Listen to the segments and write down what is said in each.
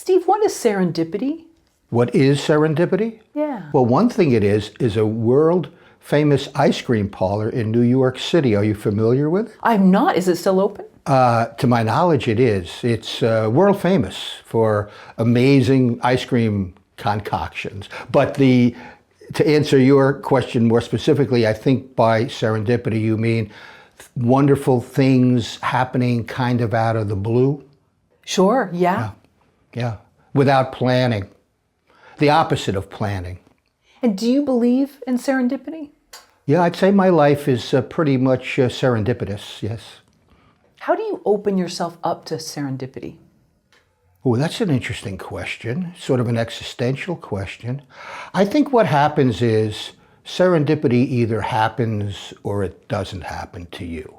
Steve, what is serendipity? What is serendipity? Yeah. Well, one thing it is a world-famous ice cream parlor in New York City. Are you familiar with it? I'm not. Is it still open? To my knowledge, it is. It's world famous for amazing ice cream concoctions. But to answer your question more specifically, I think by serendipity you mean wonderful things happening kind of out of the blue. Sure, yeah. Yeah, without planning. The opposite of planning. And do you believe in serendipity? Yeah, I'd say my life is pretty much serendipitous, yes. How do you open yourself up to serendipity? Oh, that's an interesting question, sort of an existential question. I think what happens is serendipity either happens or it doesn't happen to you.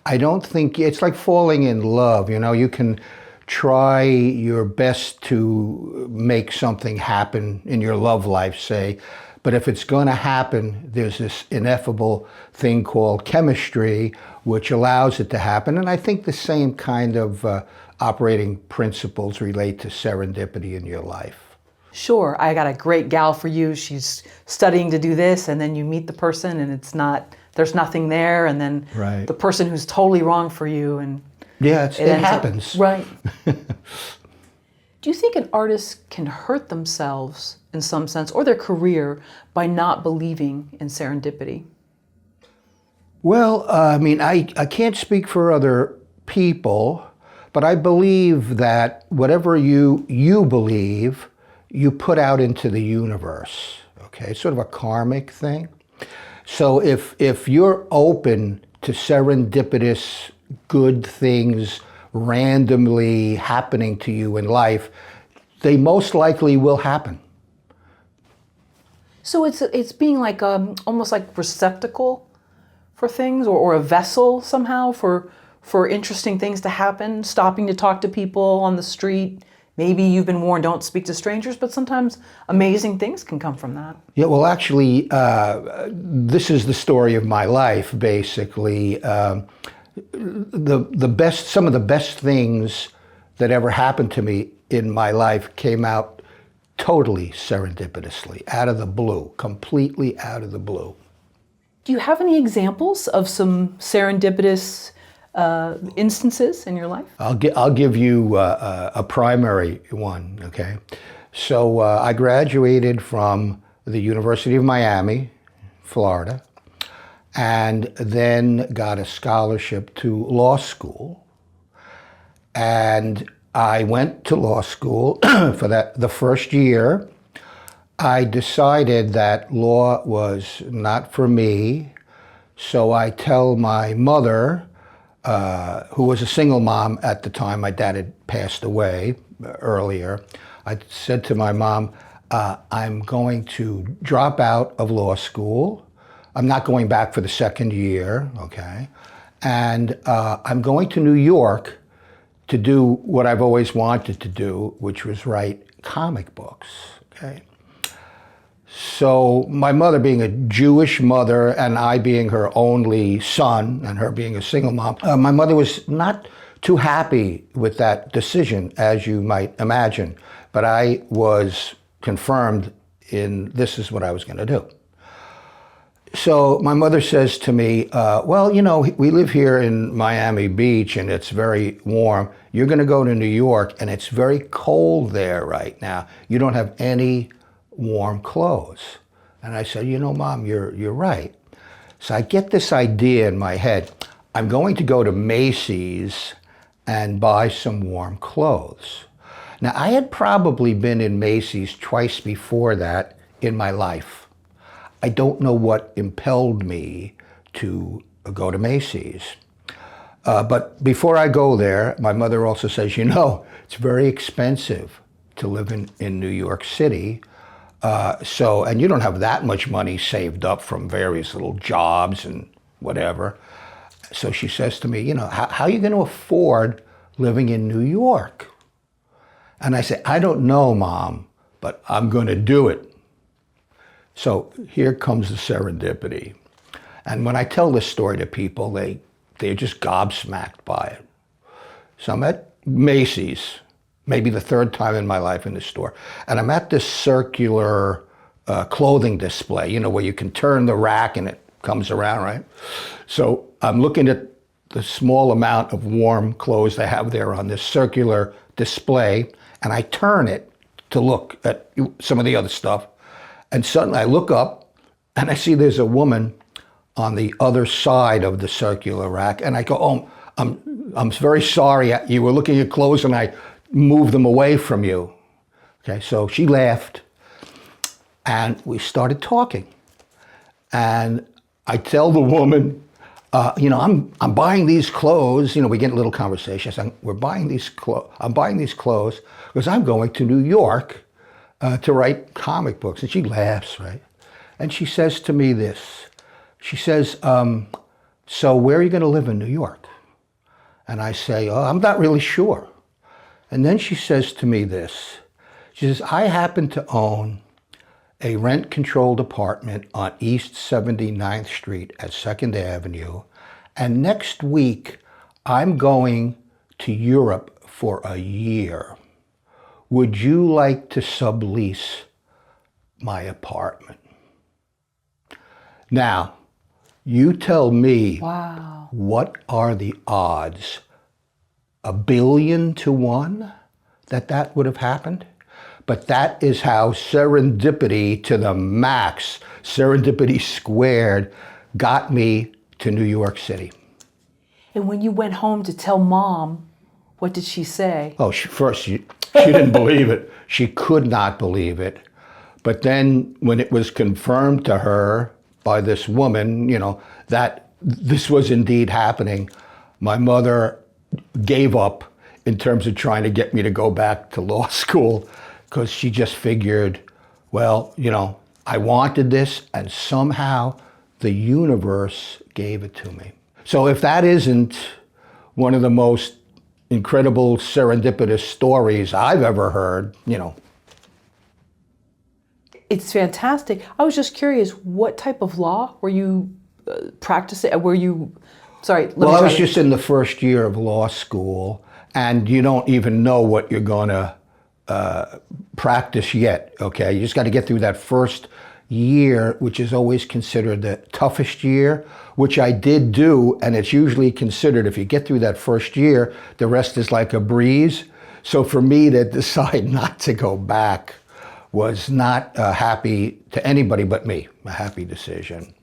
I don't think, it's like falling in love, you know, you can try your best to make something happen in your love life, say, but if it's going to happen, there's this ineffable thing called chemistry, which allows it to happen. And I think the same kind of operating principles relate to serendipity in your life. Sure, I got a great gal for you. She's studying to do this, and then you meet the person and there's nothing there, and then Right. the person who's totally wrong for you, and Yeah, it ends up- happens. right. Do you think an artist can hurt themselves in some sense, or their career, by not believing in serendipity? Well, I mean, I can't speak for other people, but I believe that whatever you believe, you put out into the universe, okay? It's sort of a karmic thing. So if you're open to serendipitous good things randomly happening to you in life, they most likely will happen. So it's being like almost like receptacle for things, or a vessel somehow for interesting things to happen, stopping to talk to people on the street. Maybe you've been warned, don't speak to strangers, but sometimes amazing things can come from that. Yeah, well, actually, this is the story of my life, basically. Some of the best things that ever happened to me in my life came out totally serendipitously, out of the blue, completely out of the blue. Do you have any examples of some serendipitous instances in your life? I'll give you a primary one, okay? So I graduated from the University of Miami, Florida, and then got a scholarship to law school. And I went to law school for the first year. I decided that law was not for me, so I tell my mother, who was a single mom at the time, my dad had passed away earlier, I said to my mom, I'm going to drop out of law school. I'm not going back for the second year, okay? And I'm going to New York to do what I've always wanted to do, which was write comic books, okay? So my mother being a Jewish mother and I being her only son and her being a single mom, my mother was not too happy with that decision, as you might imagine. But I was confirmed in this is what I was going to do. So my mother says to me, well, you know, we live here in Miami Beach and it's very warm. You're going to go to New York and it's very cold there right now. You don't have any warm clothes. And I said, you know, Mom, you're right. So I get this idea in my head. I'm going to go to Macy's and buy some warm clothes. Now, I had probably been in Macy's twice before that in my life. I don't know what impelled me to go to Macy's. But before I go there, my mother also says, you know, it's very expensive to live in New York City. And you don't have that much money saved up from various little jobs and whatever. So she says to me, you know, how are you going to afford living in New York? And I say, I don't know, Mom, but I'm going to do it. So here comes the serendipity. And when I tell this story to people, they're just gobsmacked by it. So I'm at Macy's, maybe the third time in my life in the store. And I'm at this circular clothing display, you know, where you can turn the rack and it comes around, right? So I'm looking at the small amount of warm clothes they have there on this circular display, and I turn it to look at some of the other stuff. And suddenly I look up and I see there's a woman on the other side of the circular rack. And I go, oh, I'm very sorry. You were looking at clothes and I moved them away from you. Okay, so she laughed and we started talking. And I tell the woman, you know, I'm buying these clothes. You know, we get a little conversation. I said, I'm buying these clothes because I'm going to New York to write comic books. And she laughs, right? And she says to me this. She says, so where are you going to live in New York? And I say, oh, I'm not really sure. And then she says to me this. She says, I happen to own a rent-controlled apartment on East 79th Street at 2nd Avenue. And next week, I'm going to Europe for a year. Would you like to sublease my apartment? Now, you tell me, Wow. What are the odds? 1,000,000,000 to 1 that would have happened? But that is how serendipity to the max, serendipity squared, got me to New York City. And when you went home to tell Mom, what did she say? Oh, she didn't believe it. She could not believe it. But then when it was confirmed to her by this woman, you know, that this was indeed happening, my mother gave up in terms of trying to get me to go back to law school, because she just figured, well, you know, I wanted this and somehow the universe gave it to me. So if that isn't one of the most incredible serendipitous stories I've ever heard, you know. It's fantastic. I was just curious, what type of law were you practicing? Were you, sorry. Well, I was just in the first year of law school, and you don't even know what you're going to practice yet, okay? You just got to get through that first year, which is always considered the toughest year, which I did do, and it's usually considered, if you get through that first year, the rest is like a breeze. So for me to decide not to go back was not happy to anybody but me, a happy decision.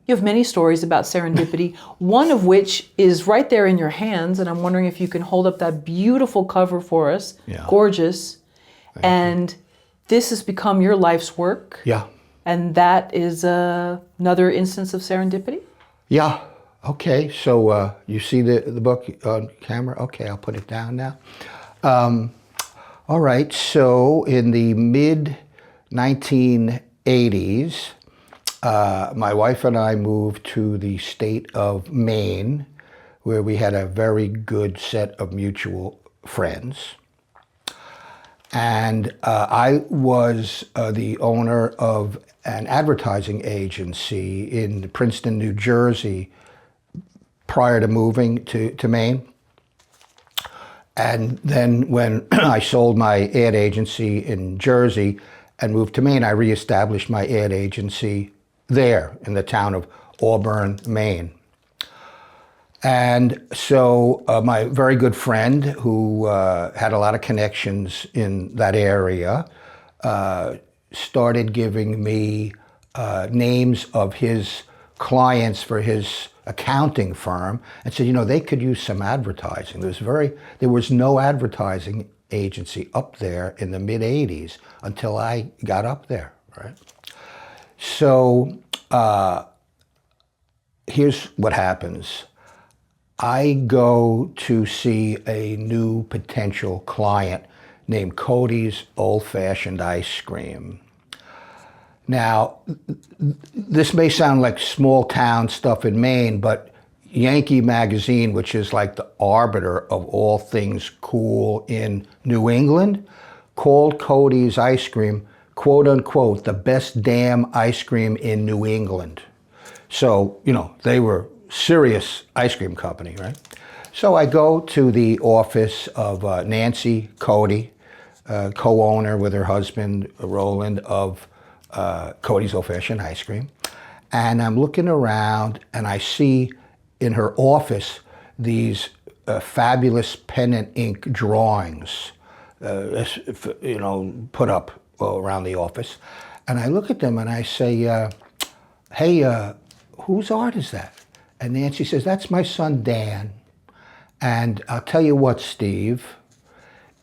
You have many stories about serendipity, one of which is right there in your hands, and I'm wondering if you can hold up that beautiful cover for us. Yeah. Gorgeous. And this has become your life's work. Yeah. And that is another instance of serendipity? Yeah. Okay. So you see the book on camera? Okay, I'll put it down now. All right. So in the mid-1980s, my wife and I moved to the state of Maine, where we had a very good set of mutual friends. And I was the owner of an advertising agency in Princeton, New Jersey, prior to moving to Maine. And then when I sold my ad agency in Jersey and moved to Maine, I reestablished my ad agency there in the town of Auburn, Maine. And so my very good friend, who had a lot of connections in that area, started giving me names of his clients for his accounting firm, and said, you know, they could use some advertising. There was no advertising agency up there in the mid-'80s until I got up there, right? So here's what happens. I go to see a new potential client named Cody's Old Fashioned Ice Cream. Now, this may sound like small town stuff in Maine, but Yankee Magazine, which is like the arbiter of all things cool in New England, called Cody's Ice Cream, quote unquote, the best damn ice cream in New England. So, you know, they were serious ice cream company, right? So I go to the office of Nancy Cody, co-owner with her husband Roland of Cody's Old Fashioned Ice Cream. And I'm looking around and I see in her office these fabulous pen and ink drawings, put up around the office. And I look at them and I say, hey, whose art is that? And Nancy says, that's my son, Dan. And I'll tell you what, Steve,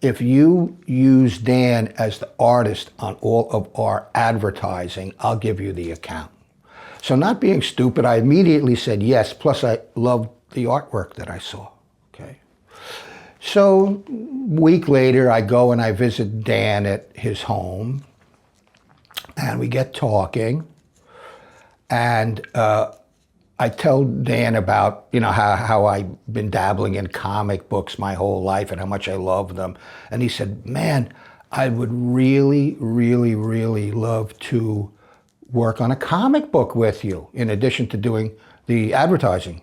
if you use Dan as the artist on all of our advertising, I'll give you the account. So not being stupid, I immediately said yes, plus I loved the artwork that I saw, okay? So a week later, I go and I visit Dan at his home, and we get talking, and I tell Dan about, how I've been dabbling in comic books my whole life and how much I love them. And he said, man, I would really, really, really love to work on a comic book with you, in addition to doing the advertising.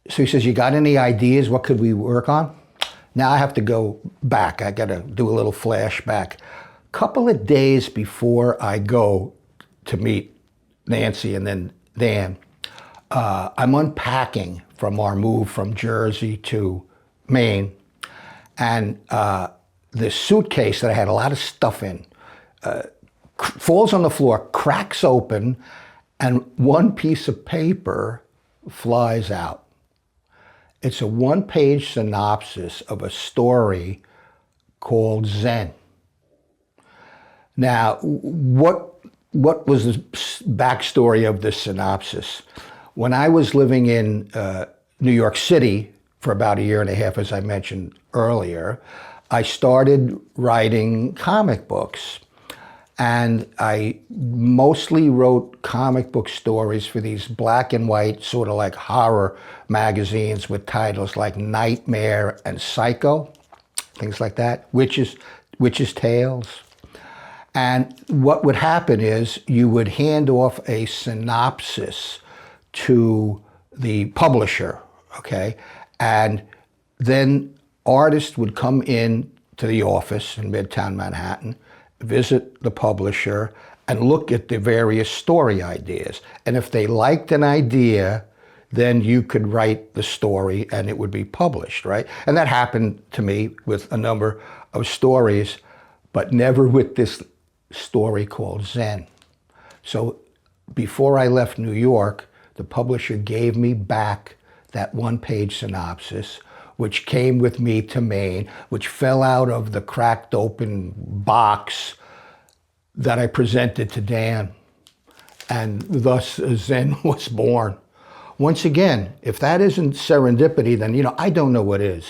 So he says, you got any ideas? What could we work on? Now I have to go back. I got to do a little flashback. Couple of days before I go to meet Nancy and then Dan, I'm unpacking from our move from Jersey to Maine, and this suitcase that I had a lot of stuff in falls on the floor, cracks open, and one piece of paper flies out. It's a one-page synopsis of a story called Zen. Now, what was the backstory of this synopsis? When I was living in New York City for about 1.5 years, as I mentioned earlier, I started writing comic books. And I mostly wrote comic book stories for these black and white, sort of like horror magazines with titles like Nightmare and Psycho, things like that, Witches' Tales. And what would happen is you would hand off a synopsis to the publisher, okay? And then artists would come in to the office in Midtown Manhattan, visit the publisher, and look at the various story ideas. And if they liked an idea, then you could write the story and it would be published, right? And that happened to me with a number of stories, but never with this story called Zen. So before I left New York, the publisher gave me back that one-page synopsis, which came with me to Maine, which fell out of the cracked open box that I presented to Dan. And thus Zen was born. Once again, if that isn't serendipity, then, I don't know what is.